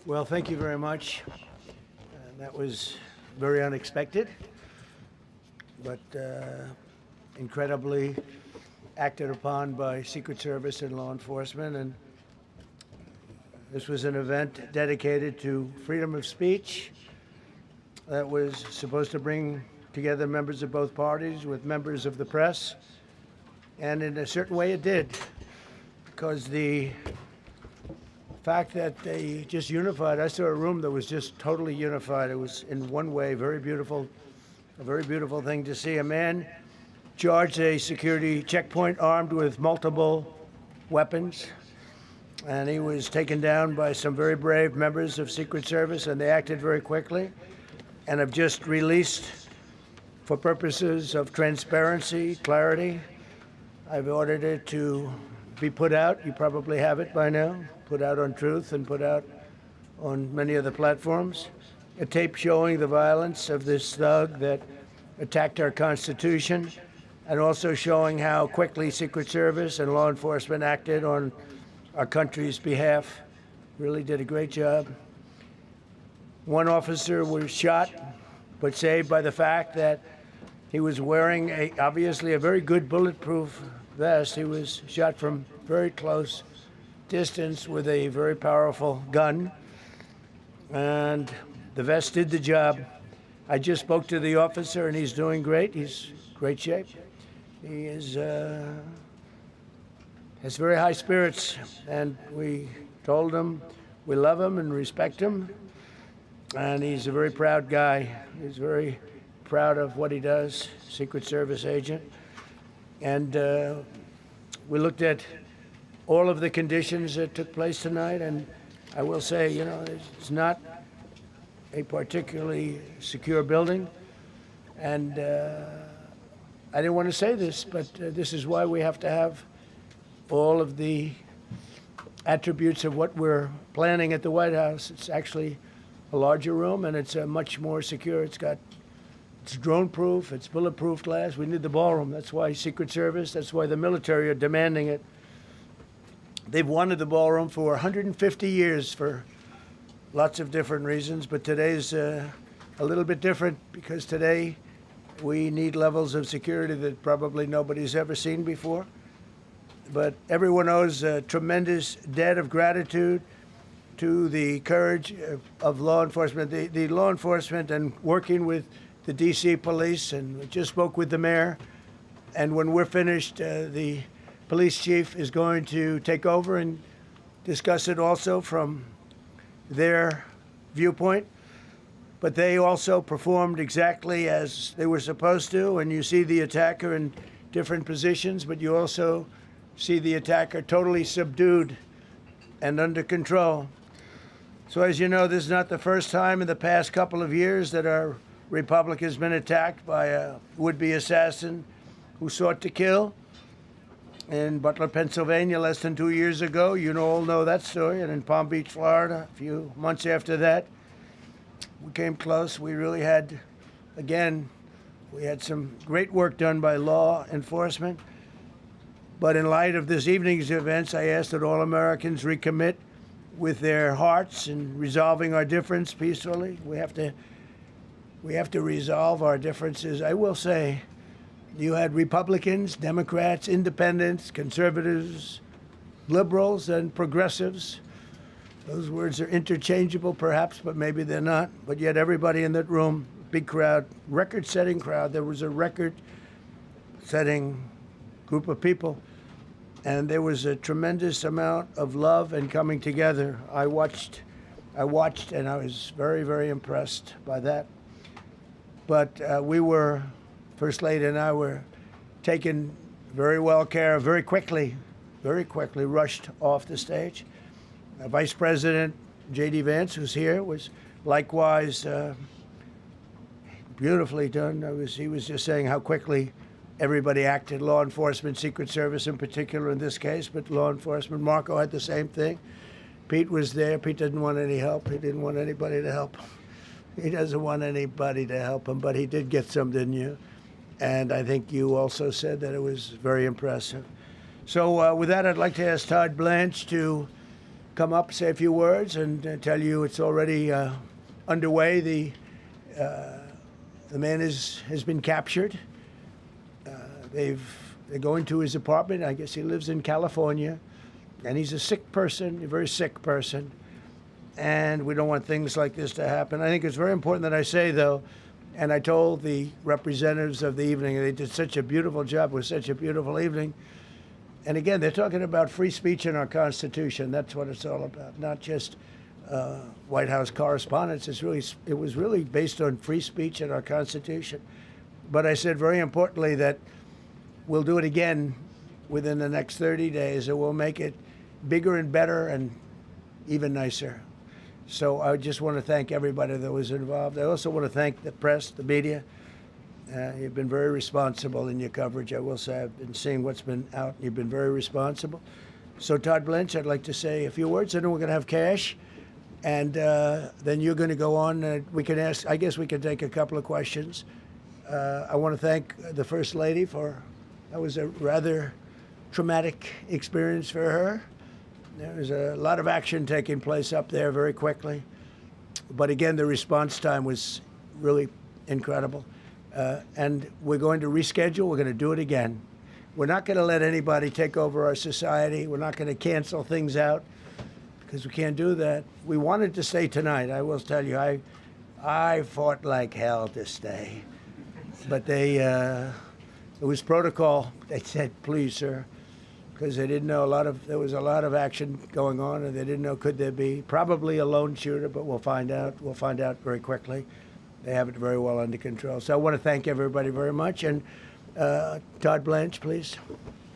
Well, thank you very much. That was very unexpected, but incredibly acted upon by Secret Service and law enforcement. And this was an event dedicated to freedom of speech that was supposed to bring together members of both parties with members of the press. And in a certain way it did, because the fact that they just unified, I saw a room that was just totally unified. It was in one way very beautiful, a very beautiful thing to see. A man charged a security checkpoint armed with multiple weapons, and he was taken down by some very brave members of Secret Service, and they acted very quickly and have just released, for purposes of transparency, clarity, I've ordered it to be put out. You probably have it by now, put out on Truth and put out on many of the platforms. A tape showing the violence of this thug that attacked our Constitution, and also showing how quickly Secret Service and law enforcement acted on our country's behalf. Really did a great job. One officer was shot, but saved by the fact that he was wearing obviously a very good bulletproof vest. He was shot from very close distance with a very powerful gun, and the vest did the job. I just spoke to the officer, and he's doing great. He's in great shape. He has very high spirits, and we told him we love him and respect him, and he's a very proud guy. He's very proud of what he does, Secret Service agent. And we looked at all of the conditions that took place tonight, and I will say, you know, it's not a particularly secure building, and I didn't want to say this, but this is why we have to have all of the attributes of what we're planning at the White House. It's actually a larger room, and it's much more secure. It's drone-proof, it's bulletproof glass. We need the ballroom. That's why Secret Service, that's why the military are demanding it. They've wanted the ballroom for 150 years for lots of different reasons, but today's a little bit different, because today we need levels of security that probably nobody's ever seen before. But everyone owes a tremendous debt of gratitude to the courage of law enforcement, the law enforcement, and working with the D.C. police, and we just spoke with the mayor. And when we're finished, the police chief is going to take over and discuss it also from their viewpoint. But they also performed exactly as they were supposed to, and you see the attacker in different positions, but you also see the attacker totally subdued and under control. So as you know, this is not the first time in the past couple of years that our republic has been attacked by a would-be assassin who sought to kill. In Butler, Pennsylvania, less than 2 years ago, you all know that story, and in Palm Beach, Florida, a few months after that, we came close. We really had, again, we had some great work done by law enforcement. But in light of this evening's events, I ask that all Americans recommit with their hearts in resolving our difference peacefully. We have to resolve our differences. I will say, you had Republicans, Democrats, independents, conservatives, liberals, and progressives. Those words are interchangeable, perhaps, but maybe they're not. But yet everybody in that room, big crowd, record-setting crowd. There was a record-setting group of people, and there was a tremendous amount of love and coming together. I watched, and I was very, very impressed by that. But we were, First Lady and I were taken very well care of, very quickly rushed off the stage. Vice President J.D. Vance, who's here, was likewise beautifully done. He was just saying how quickly everybody acted, law enforcement, Secret Service in particular in this case, but law enforcement. Marco had the same thing. Pete was there. Pete didn't want any help. He didn't want anybody to help him. He doesn't want anybody to help him, but he did get some, didn't you? And I think you also said that it was very impressive. So with that, I'd like to ask Todd Blanche to come up, say a few words, and tell you it's already underway. The man has been captured. They're going to his apartment. I guess he lives in California, and he's a sick person, a very sick person. And we don't want things like this to happen. I think it's very important that I say, though, and I told the representatives of the evening, they did such a beautiful job. It was such a beautiful evening. And again, they're talking about free speech in our Constitution. That's what it's all about, not just White House correspondence. It was really based on free speech in our Constitution. But I said very importantly that we'll do it again within the next 30 days, and we'll make it bigger and better and even nicer. So I just want to thank everybody that was involved. I also want to thank the press, the media. You've been very responsible in your coverage. I will say I've been seeing what's been out. You've been very responsible. So Todd Blanche, I'd like to say a few words, and then we're going to have cash. And then you're going to go on. We can ask, I guess we can take a couple of questions. I want to thank the First Lady that was a rather traumatic experience for her. There was a lot of action taking place up there very quickly. But again, the response time was really incredible. And we're going to reschedule. We're going to do it again. We're not going to let anybody take over our society. We're not going to cancel things out because we can't do that. We wanted to stay tonight. I will tell you, I fought like hell to stay. But it was protocol. They said, please, sir, because they didn't know there was a lot of action going on, and they didn't know could there be probably a lone shooter, but we'll find out. We'll find out very quickly. They have it very well under control. So I want to thank everybody very much. And Todd Blanche, please.